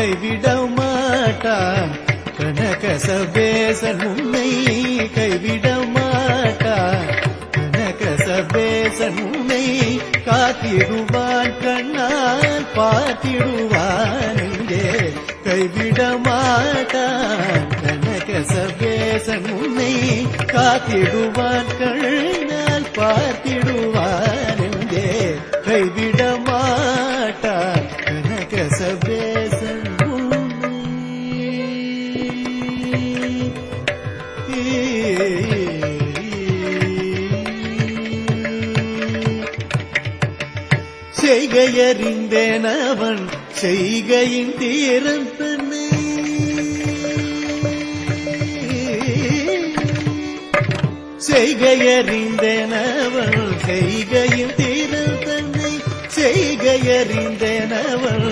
கைவிட மாட்டான் கனக சபேசன் உன்னை கைவிட மாட்டான் கனக சபேசன் உன்னை காத்திடுவான் கண்ணால் பார்த்திடுவான் இங்கே கைவிட மாட்டான் கனக சபேசன் உன்னை காத்திடுவான் கண்ணால் பார்த்திடுவான் இங்கே கைவிட மாட்டான் கனக சபேசன் செய்கையறிந்தேன் அவன் செய்கையின் தீரம் தன்னை செய்கையறிந்தேன் அவன் செய்கையின் தீரம் தன்னை செய்கையறிந்தேன் அவன்